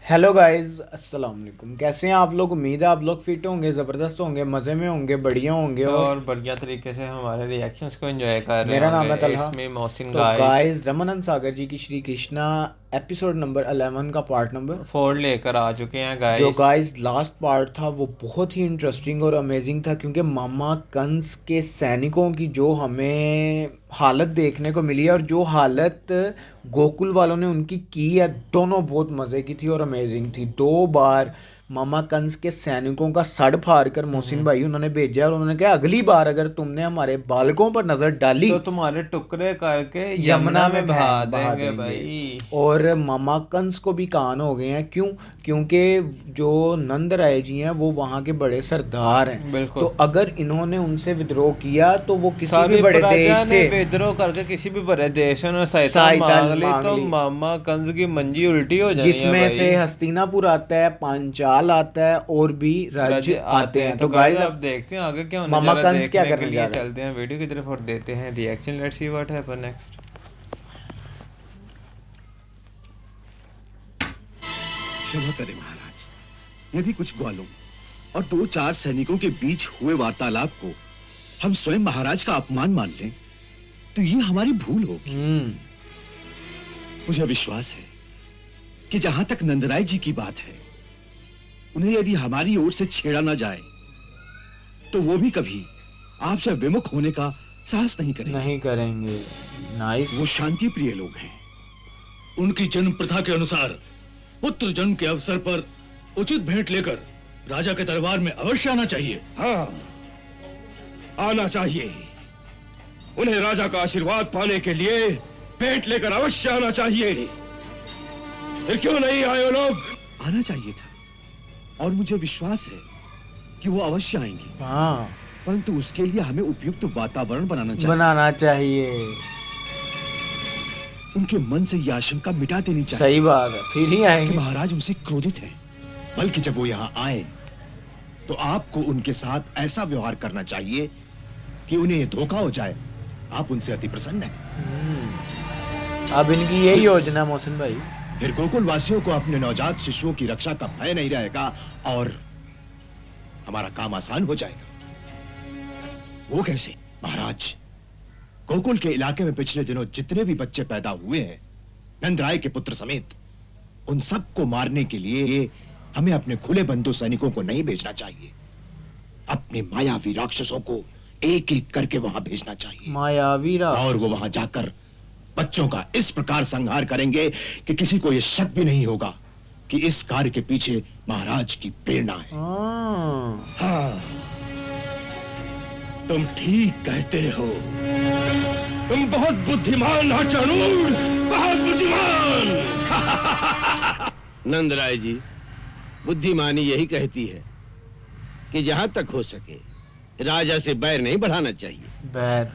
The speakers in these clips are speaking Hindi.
हेलो गाइस, अस्सलाम वालेकुम। कैसे हैं आप लोग? उम्मीद है आप लोग फिट होंगे, ज़बरदस्त होंगे, मज़े में होंगे, बढ़िया होंगे। और और बढ़िया तरीके से हमारे रिएक्शंस को एंजॉय कर रहे मेरा होंगे। नाम है तलहा। इट्स मी मोहसिन तो गाइस। गाइस, रमानंद सागर जी की श्री कृष्णा एपिसोड नंबर 11 का पार्ट नंबर फोर लेकर आ चुके हैं जो गाइस। गाइस लास्ट पार्ट था वो बहुत ही इंटरेस्टिंग और अमेजिंग था, क्योंकि मामा कंस के सैनिकों की जो हमें हालत देखने को मिली है और जो हालत गोकुल वालों ने उनकी की है, दोनों बहुत मज़े की थी और अमेजिंग थी। 2 बार मामा कंस के सैनिकों का सर फाड़ कर मोहसिन भाई उन्होंने भेजा और उन्होंने कहा अगली बार अगर तुमने हमारे बालकों पर नज़र डाली तो तुम्हारे टुकड़े करके यमुना यमुना में में बहा बहा देंगे देंगे। भाई। और मामा कंस को भी कान हो गए हैं। क्यों? क्योंकि जो नंद राय जी हैं वो वहाँ के बड़े सरदार हैं। तो बिल्कुल। अगर इन्होंने उनसे विद्रोह किया तो वो किसी भी सारी बड़े प्रजा देश ने से विद्रोह करके किसी भी बड़े देश ने सहायता सहायता मांग ली मांग तो ली, मामा कंस की मंजी उल्टी हो जानी है जिसमें भाई। से हस्तिनापुर आता है, पांचाल आता है और भी राज्य राज्य आते आते हैं। हैं। तो तो गाइस गाइस अब देखते हैं आगे क्या होने जा मामा रहा है। कंस क्या देखने के करने जा लिए रहे हैं? चलते हैं वीडियो की तरफ और देते हैं reaction. Let's see what happen next. क्षमा करें महाराज, यदि कुछ ग्वालों और 2-4 सैनिकों के बीच हुए वार्तालाप को हम स्वयं महाराज का अपमान मान लें तो ये हमारी भूल होगी। मुझे विश्वास है कि जहां तक नंदराय जी की बात है, उन्हें यदि हमारी ओर से छेड़ा ना जाए तो वो भी कभी आपसे विमुख होने का साहस नहीं करेंगे। नहीं करेंगे। नाइस। वो शांति प्रिय लोग हैं। उनकी जन्म प्रथा के अनुसार पुत्र जन्म के अवसर पर उचित भेंट लेकर राजा के दरबार में अवश्य आना चाहिए। हाँ, आना चाहिए। उन्हें राजा का आशीर्वाद पाने के लिए भेंट लेकर अवश्य आना चाहिए। फिर क्यों नहीं आए वो लोग? आना चाहिए था और मुझे विश्वास है कि वो अवश्य आएंगे। हाँ, परंतु उसके लिए हमें उपयुक्त वातावरण बनाना चाहिए। उनके मन से यह आशंका मिटा देनी चाहिए। सही बात है, फिर ही कि आएंगे। महाराज उनसे क्रोधित हैं। बल्कि जब वो यहाँ आए तो आपको उनके साथ ऐसा व्यवहार करना चाहिए कि उन्हें ये धोखा हो जाए आप उनसे अति प्रसन्न हैं। अब इनकी यही इस- योजना मोहसिन भाई। फिर गोकुल वासियों को अपने नवजात शिशुओं की रक्षा का भय नहीं रहेगा और हमारा काम आसान हो जाएगा। वो कैसे? महाराज, गोकुल के इलाके में पिछले दिनों जितने भी बच्चे पैदा हुए हैं, नंदराय के पुत्र समेत, उन सबको मारने के लिए हमें अपने खुले बंधु सैनिकों को नहीं भेजना चाहिए। अपने मायावी राक्षसों को एक एक करके वहां भेजना चाहिए। मायावी और वो वहां जाकर बच्चों का इस प्रकार संहार करेंगे कि किसी को यह शक भी नहीं होगा कि इस कार्य के पीछे महाराज की प्रेरणा है। हाँ, तुम ठीक कहते हो। तुम बहुत बुद्धिमान हो चाणूर, बहुत बुद्धिमान। नंदराय जी, बुद्धिमानी यही कहती है कि जहां तक हो सके राजा से बैर नहीं बढ़ाना चाहिए। बैर।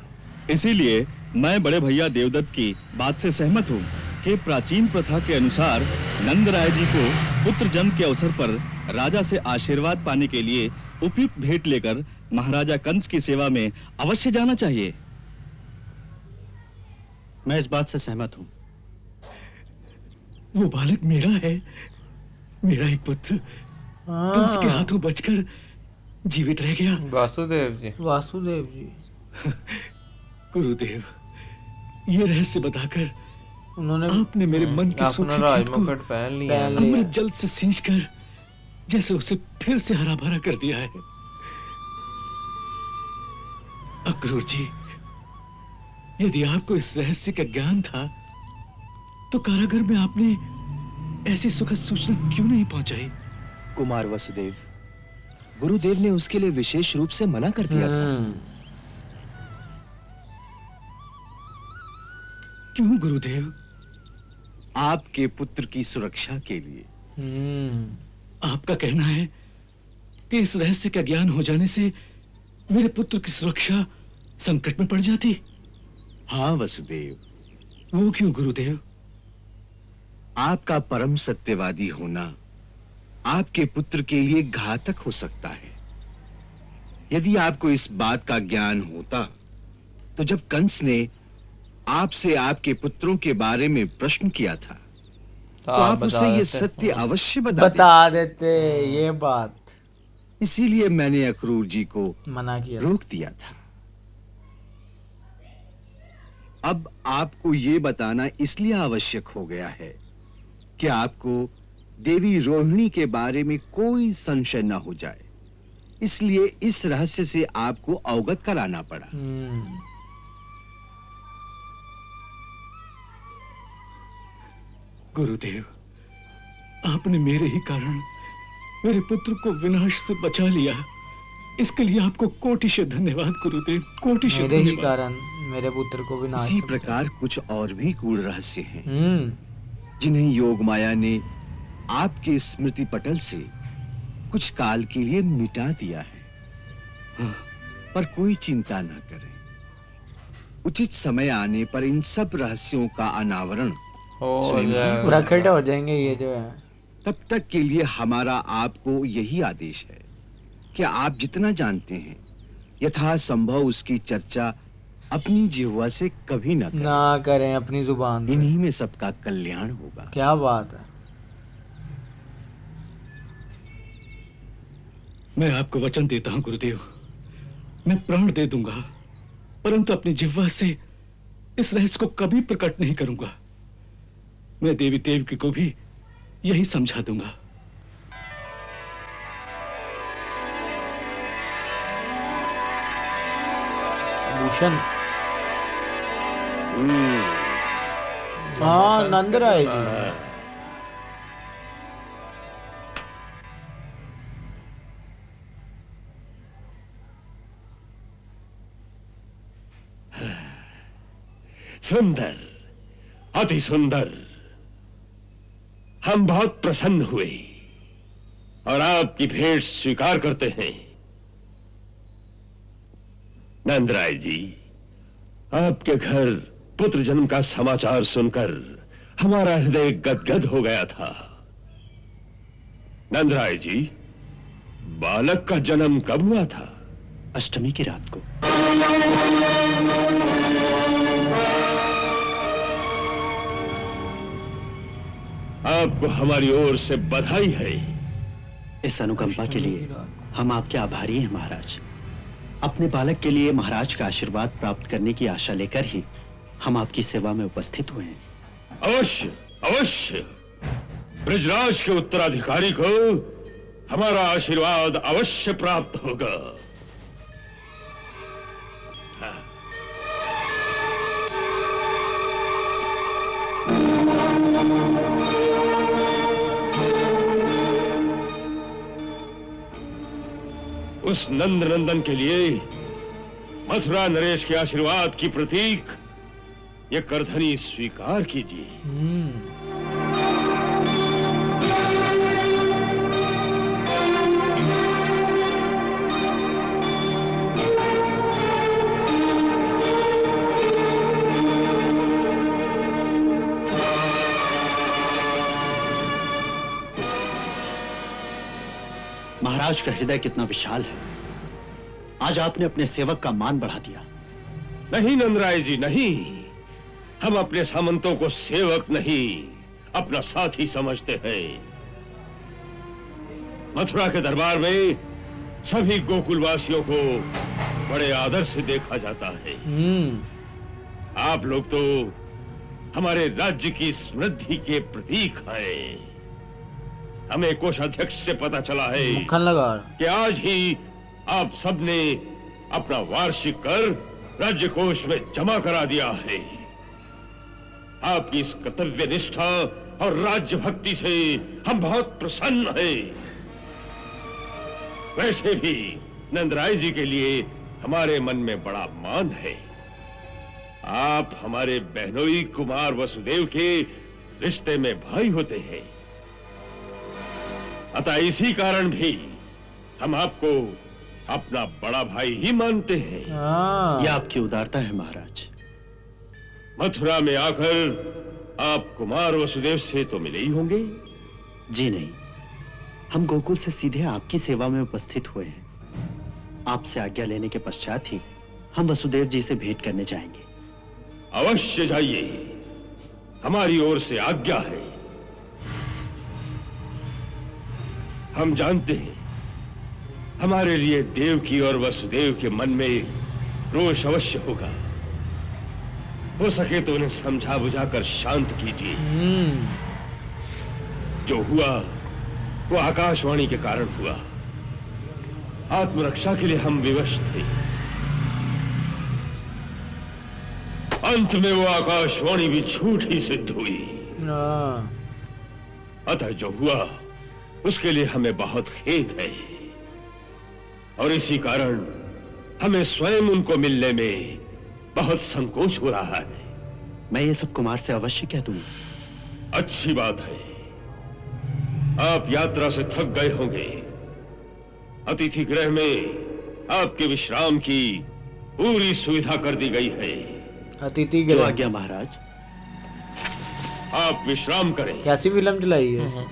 इसीलिए मैं बड़े भैया देवदत्त की बात से सहमत हूँ कि प्राचीन प्रथा के अनुसार नंद राय जी को पुत्र जन्म के अवसर पर राजा से आशीर्वाद पाने के लिए उपयुक्त भेंट लेकर महाराजा कंस की सेवा में अवश्य जाना चाहिए। मैं इस बात से सहमत हूँ। वो बालक मेरा है, मेरा एक पुत्र कंस के हाथों बचकर जीवित रह गया। वासुदेव जी। वासुदेव जी। गुरुदेव, ये रहस्य बताकर उन्होंने आपने मेरे मन की अपना सूखी खेत राजमुकुट को पहन लिया है। अमृत जल से सींचकर जैसे उसे फिर से हरा भरा कर दिया है। अक्रूर जी, यदि आपको इस रहस्य का ज्ञान था तो कारागार में आपने ऐसी सुखद सूचना क्यों नहीं पहुंचाई? कुमार वसुदेव, गुरुदेव ने उसके लिए विशेष रूप से मना कर दिया था। क्यों गुरुदेव? आपके पुत्र की सुरक्षा के लिए। आपका कहना है कि इस रहस्य का ज्ञान हो जाने से मेरे पुत्र की सुरक्षा संकट में पड़ जाती? हाँ वसुदेव। वो क्यों गुरुदेव? आपका परम सत्यवादी होना आपके पुत्र के लिए घातक हो सकता है। यदि आपको इस बात का ज्ञान होता तो जब कंस ने आपसे आपके पुत्रों के बारे में प्रश्न किया था तो आप बता उसे ये देते। सत्य अवश्य बता बता देते ये बात। दें। इसीलिए मैंने अक्रूर जी को मना किया था। रोक दिया था। अब आपको ये बताना इसलिए आवश्यक हो गया है कि आपको देवी रोहिणी के बारे में कोई संशय न हो जाए, इसलिए इस रहस्य से आपको अवगत कराना पड़ा। गुरुदेव, आपने मेरे ही कारण मेरे पुत्र को विनाश से बचा लिया। इसके लिए आपको कोटिश धन्यवाद गुरुदेव, कोटिश मेरे ही धन्यवाद। कारण मेरे पुत्र को विनाश इसी से प्रकार कुछ और भी गूढ़ रहस्य हैं बचाया। जिन्हें योग माया ने आपके स्मृति पटल से कुछ काल के लिए मिटा दिया है। पर कोई चिंता न करें, उचित समय आने पर इन सब रहस्यों का अनावरण हो स्वयं जाएगा। प्रकट हो जाएंगे ये जो है। तब तक के लिए हमारा आपको यही आदेश है कि आप जितना जानते हैं यथासंभव उसकी चर्चा अपनी जिह्वा से कभी न करें। ना करें अपनी जुबान से। इन्हीं में सबका कल्याण होगा। क्या बात है। मैं आपको वचन देता हूं गुरुदेव, मैं प्राण दे दूंगा, परंतु अपनी जिह्वा से इस रहस्य को कभी प्रकट नहीं करूंगा। मैं देवी देवकी को भी यही समझा दूंगा। भूषण। हाँ नंद राय जी। सुंदर, अति सुंदर। हम बहुत प्रसन्न हुए और आपकी भेंट स्वीकार करते हैं। नंदराय जी, आपके घर पुत्र जन्म का समाचार सुनकर हमारा हृदय गदगद हो गया था। नंदराय जी, बालक का जन्म कब हुआ था? अष्टमी की रात को। आपको हमारी ओर से बधाई है। इस अनुकंपा के लिए हम आपके आभारी हैं महाराज। अपने बालक के लिए महाराज का आशीर्वाद प्राप्त करने की आशा लेकर ही हम आपकी सेवा में उपस्थित हुए हैं। अवश्य अवश्य, ब्रजराज के उत्तराधिकारी को हमारा आशीर्वाद अवश्य प्राप्त होगा। उस नंद नंदन के लिए मथुरा नरेश के आशीर्वाद की प्रतीक ये करधनी स्वीकार कीजिए। महाराज का हृदय कितना विशाल है। आज आपने अपने सेवक का मान बढ़ा दिया। नहीं नंदराय जी, नहीं। हम अपने सामंतों को सेवक नहीं, अपना साथी समझते हैं। मथुरा के दरबार में सभी गोकुलवासियों को बड़े आदर से देखा जाता है। आप लोग तो हमारे राज्य की समृद्धि के प्रतीक हैं। हमें कोषाध्यक्ष से पता चला है कि आज ही आप सबने अपना वार्षिक कर राज्य कोष में जमा करा दिया है। आपकी इस कर्तव्य निष्ठा और राज्य भक्ति से हम बहुत प्रसन्न हैं। वैसे भी नंदराय जी के लिए हमारे मन में बड़ा मान है। आप हमारे बहनोई कुमार वसुदेव के रिश्ते में भाई होते हैं। अतः इसी कारण भी हम आपको अपना बड़ा भाई ही मानते हैं। यह आपकी उदारता है महाराज। मथुरा में आकर आप कुमार वसुदेव से तो मिले ही होंगे? जी नहीं, हम गोकुल से सीधे आपकी सेवा में उपस्थित हुए हैं। आपसे आज्ञा लेने के पश्चात ही हम वसुदेव जी से भेंट करने जाएंगे। अवश्य जाइए, हमारी ओर से आज्ञा है। हम जानते हैं हमारे लिए देवकी और वसुदेव के मन में रोष अवश्य होगा। हो सके तो उन्हें समझा बुझाकर शांत कीजिए। जो हुआ वो आकाशवाणी के कारण हुआ। आत्मरक्षा के लिए हम विवश थे। अंत में वो आकाशवाणी भी झूठ ही सिद्ध हुई। अतः जो हुआ उसके लिए हमें बहुत खेद है और इसी कारण हमें स्वयं उनको मिलने में बहुत संकोच हो रहा है। मैं ये सब कुमार से अवश्य कह दूंगा। अच्छी बात है। आप यात्रा से थक गए होंगे। अतिथि गृह में आपके विश्राम की पूरी सुविधा कर दी गई है। अतिथि जो गृह आज्ञा महाराज। आप विश्राम करें। कैसी फिल्म चलाई है इसने?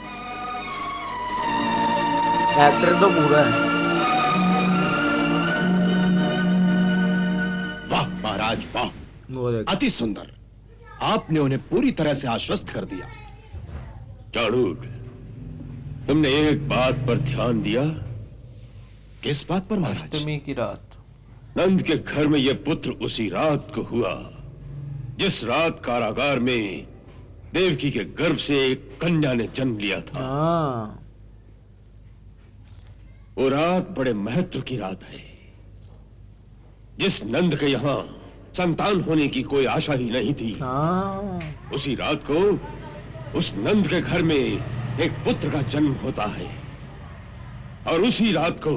एक्टर तो पूरा है। वाह महाराज वाह, वो देख अति सुंदर। आपने उन्हें पूरी तरह से आश्वस्त कर दिया। चाणूर, तुमने एक बात पर ध्यान दिया? किस बात पर महाराज? अष्टमी की रात नंद के घर में यह पुत्र उसी रात को हुआ जिस रात कारागार में देवकी के गर्भ से एक कन्या ने जन्म लिया था। हाँ वो रात बड़े महत्व की रात है। जिस नंद के यहाँ संतान होने की कोई आशा ही नहीं थी, हाँ उसी रात को उस नंद के घर में एक पुत्र का जन्म होता है। और उसी रात को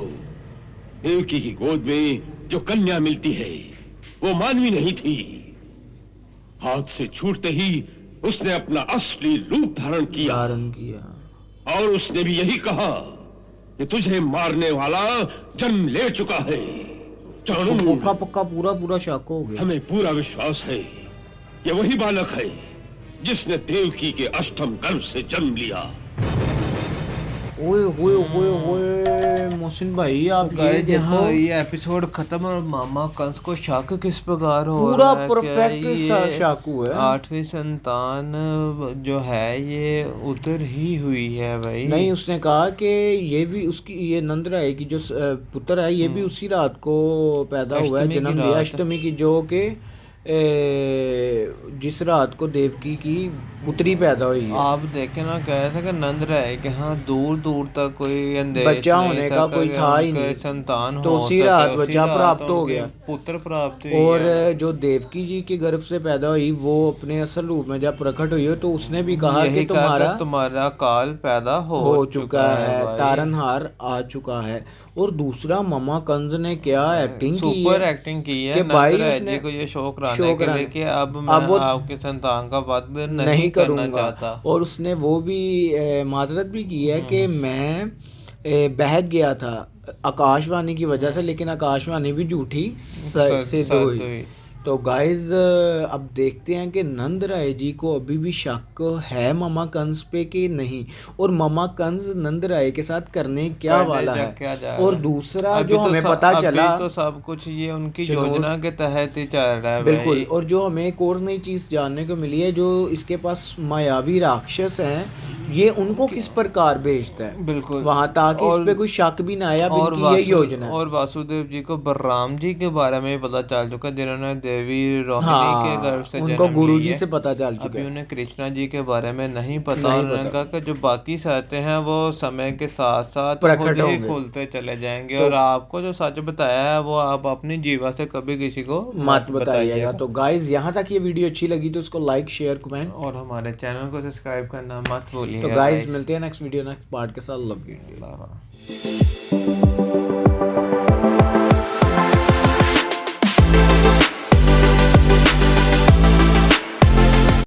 देवकी की गोद में जो कन्या मिलती है वो मानवी नहीं थी। हाथ से छूटते ही उसने अपना असली रूप धारण किया और उसने भी यही कहा कि तुझे मारने वाला जन्म ले चुका है। चाणूर, पक्का पक्का पूरा शक हो गया। हमें पूरा विश्वास है कि वही बालक है जिसने देवकी के अष्टम गर्भ से जन्म लिया। ओए होए होए होए मोहसिन भाई, आप ये गाइस देखो जहाँ ये एपिसोड खत्म और मामा कंस को शक किस प्रकार हो पूरा रहा है। परफेक्ट शाकू है। 8वीं संतान जो है ये उधर ही हुई है भाई। नहीं, उसने कहा कि ये भी उसकी, ये नंद राय की जो पुत्र है ये भी उसी रात को पैदा हुआ है, जन्म लिया अष्टमी की, जो कि जिस रात को देवकी की पुत्री पैदा हुई है। आप देखे ना, कह रहे थे कि नंद राय के यहाँ दूर दूर तक कोई अंदेश बच्चा नहीं होने था, का कोई था ही नहीं। संतान तो हो उसी सके, रात उसी बच्चा रात प्राप्त हो उनके गया। पुत्र प्राप्त हुई और है। जो देवकी जी के गर्भ से पैदा हुई वो अपने असल रूप में जब प्रकट हुई हो तो उसने भी कहा यही कि कहा कि तुम्हारा काल पैदा हो चुका है, भाई। तारनहार आ चुका है। और दूसरा मामा कंस ने क्या एक्टिंग की सुपर है एक्टिंग की है कि नंद भाई राय उसने जी को ये शौक कराने के लिए कि अब मैं वो आपके संतान का वध नहीं नहीं करना करूंगा। चाहता। और उसने वो भी माजरत भी की है कि मैं बहक गया था आकाशवाणी की वजह से, लेकिन आकाशवाणी भी झूठी सिद्ध हुई। तो गाइज अब देखते हैं कि नंद राय जी को अभी भी शक है मामा कंस पे कि नहीं, और मामा कंस नंद राय के साथ करने क्या वाला है। और दूसरा जो हमें पता चला, तो सब कुछ ये उनकी योजना के तहत ही चल रहा है बिल्कुल। और जो हमें एक और नई चीज जानने को मिली है, जो इसके पास मायावी राक्षस हैं, ये उनको किस प्रकार भेजता है बिल्कुल वहां, ताकि इस पे कोई शक भी ना आया। अब ये योजना है। और वासुदेव जी को बलराम जी के बारे में पता चल चुका, जिन्होंने देवी रोहिणी हाँ, के गर्भ से उनको गुरु जी से पता चल चुका अभी है। उन्हें कृष्णा जी के बारे में नहीं पता। उन्होंने कहा कि जो बाकी शर्तें हैं वो समय के साथ साथ खुद ही खुलते चले जाएंगे। और आपको जो सच बताया है वो आप अपनी जीवा से कभी किसी को मत बताइएगा। तो गाइज यहाँ तक ये वीडियो अच्छी लगी तो उसको लाइक शेयर कमेंट और हमारे चैनल को सब्सक्राइब करना मत भूलिए। तो गाइज मिलते हैं नेक्स्ट वीडियो नेक्स्ट पार्ट के साथ। Love you.